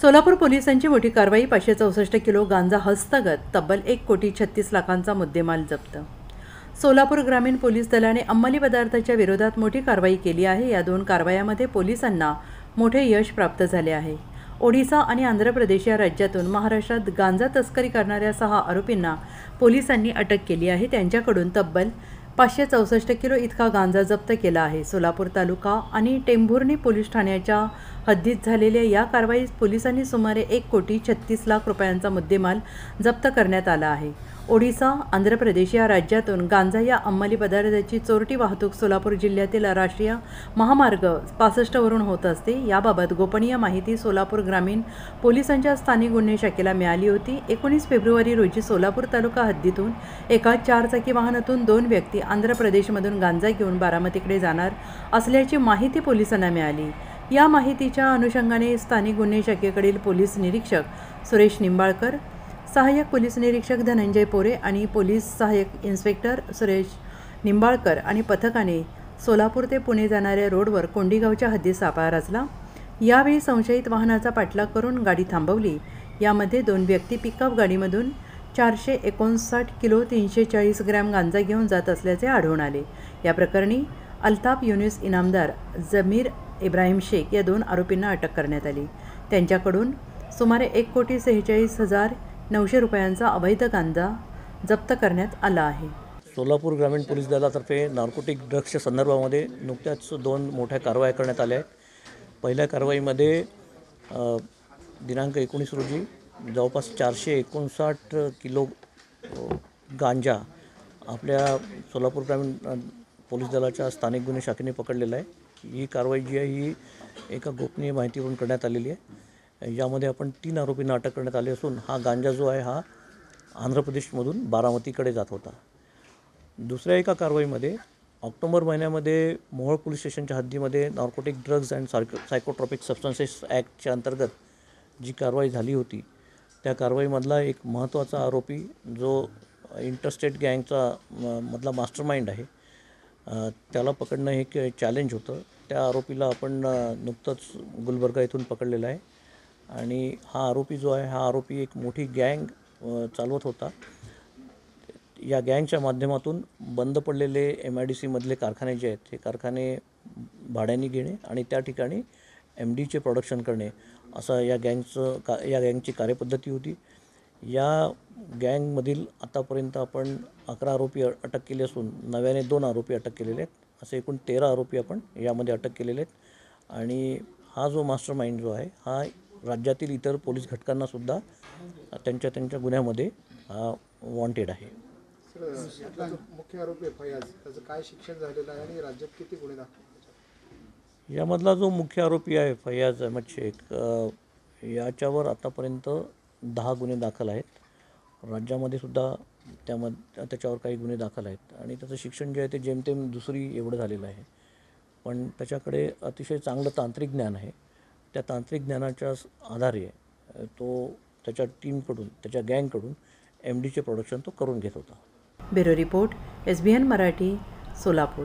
सोलापूर पोलिसांची मोठी कारवाई. 564 किलो गांजा हस्तगत. तब्बल 1,36,00,000चा मुद्देमाल जप्त. सोलापूर ग्रामीण पोलीस दलाने अंमली पदार्थाच्या विरोधात मोठी कारवाई केली आहे. या 2 कारवायांमध्ये पोलिसांना मोठे यश प्राप्त झाले आहे. ओडिशा आणि आंध्र प्रदेश या राज्यातून महाराष्ट्रात गांजा तस्करी करणाऱ्या 6 आरोपींना पोलिसांनी अटक केली आहे. त्यांच्याकडून तब्बल 564 किलो इतका गांजा जप्त केला आहे. सोलापूर तालुका आणि टेंभुर्णी पोलीस ठाण्याच्या हद्दीत झालेल्या या कारवाईत पोलिसांनी सुमारे 1,36,00,000 रुपयांचा मुद्देमाल जप्त करण्यात आला आहे. ओडिशा, आंध्र प्रदेश या राज्यातून गांजा या अंमली पदार्थाची चोरटी वाहतूक सोलापूर जिल्ह्यातील राष्ट्रीय महामार्ग 65 वरून होत असते. याबाबत गोपनीय माहिती सोलापूर ग्रामीण पोलिसांच्या स्थानिक गुन्हे शाखेला मिळाली होती. 19 फेब्रुवारी रोजी सोलापूर तालुका हद्दीतून एका 4 चाकी वाहनातून 2 व्यक्ती आंध्र प्रदेशमधून गांजा घेऊन बारामतीकडे जाणार असल्याची माहिती पोलिसांना मिळाली. या माहितीच्या अनुषंगाने स्थानिक गुन्हे शाखेकडील पोलीस निरीक्षक सुरेश निंबाळकर, सहाय्यक पोलीस निरीक्षक धनंजय पोरे आणि पोलीस सहाय्यक इन्स्पेक्टर सुरेश निंबाळकर आणि पथकाने सोलापूर ते पुणे जाणाऱ्या रोडवर कोंडीगावच्या हद्दीत सापळा रचला. यावेळी संशयित वाहनाचा पाठलाग करून गाडी थांबवली. यामध्ये 2 व्यक्ती पिकअप गाडीमधून 459 किलो 340 ग्रॅम गांजा घेऊन जात असल्याचे आढळून आले. या प्रकरणी अल्ताफ युनुस इनामदार, जमीर इब्राहिम शेख या 2 आरोपींना अटक करण्यात आली. त्यांच्याकडून सुमारे 1,46,900 रुपयांचा अवैध गांजा जप्त करण्यात आला आहे. सोलापूर ग्रामीण पोलीस दलातर्फे नार्कोटिक ड्रग्सच्या संदर्भामध्ये नुकत्याच 2 मोठ्या कारवाया करण्यात आल्या आहेत. पहिल्या कारवाईमध्ये दिनांक 19 रोजी जवळपास 459 किलो गांजा आपल्या सोलापूर ग्रामीण पोलीस दलाच्या स्थानिक गुन्हे शाखेने पकडलेला आहे. ही कारवाई जी आहे ही एका गोपनीय माहितीवरून करण्यात आलेली आहे. यामध्ये आपण 3 आरोपींना अटक करण्यात आली असून हा गांजा जो आहे हा आंध्र प्रदेशमधून बारामतीकडे जात होता. दुसऱ्या एका कारवाईमध्ये ऑक्टोबर महिन्यामध्ये मोहोळ पोलीस स्टेशनच्या हद्दीमध्ये नार्कोटिक ड्रग्ज अँड सायकोट्रॉपिक सबस्टन्सेस ॲक्टच्या अंतर्गत जी कारवाई झाली होती त्या कारवाईमधला एक महत्त्वाचा आरोपी जो इंटरस्टेट गँगचा मधला मास्टरमाइंड आहे त्याला पकडणं हे एक चॅलेंज होतं. त्या आरोपीला आपण नुकतंच गुलबर्गा इथून पकडलेला आहे आणि हा आरोपी जो आहे हा आरोपी एक मोठी गँग चालवत होता. या गँगच्या माध्यमातून बंद पडलेले MIDC मधले कारखाने जे आहेत हे कारखाने भाड्याने घेणे आणि त्या ठिकाणी MDचे प्रोडक्शन करणे असं या गँगची कार्यपद्धती होती. या गँगमधील आतापर्यंत आपण 11 आरोपी अटक केले असून नव्याने 2 आरोपी अटक केलेले आहेत. असे एकूण 13 आरोपी आपण यामध्ये अटक केलेले आहेत आणि हा जो मास्टरमाइंड जो आहे हा राज्यातील इतर पोलीस घटकांनासुद्धा त्यांच्या गुन्ह्यामध्ये हा वॉन्टेड आहे. मुख्य आरोपी फयाज त्याचं काय शिक्षण झालेलं आहे आणि राज्यात किती गुन्हे दाखल? यामधला जो मुख्य आरोपी आहे फयाज अहमद शेख याच्यावर आतापर्यंत 10 गुन्हे दाखल आहेत. राज्यामध्ये सुद्धा त्याच्यावर काही गुन्हे दाखल आहेत आणि त्याचं शिक्षण जे आहे ते जेमतेम 2री एवढं झालेलं आहे. पण त्याच्याकडे अतिशय चांगलं तांत्रिक ज्ञान आहे. त्या तांत्रिक ज्ञानाच्या आधारे तो त्याच्या टीमकडून त्याच्या गँगकडून MDचे प्रोडक्शन तो करून घेत होता. Bureau report, SBN Marathi, Solapur.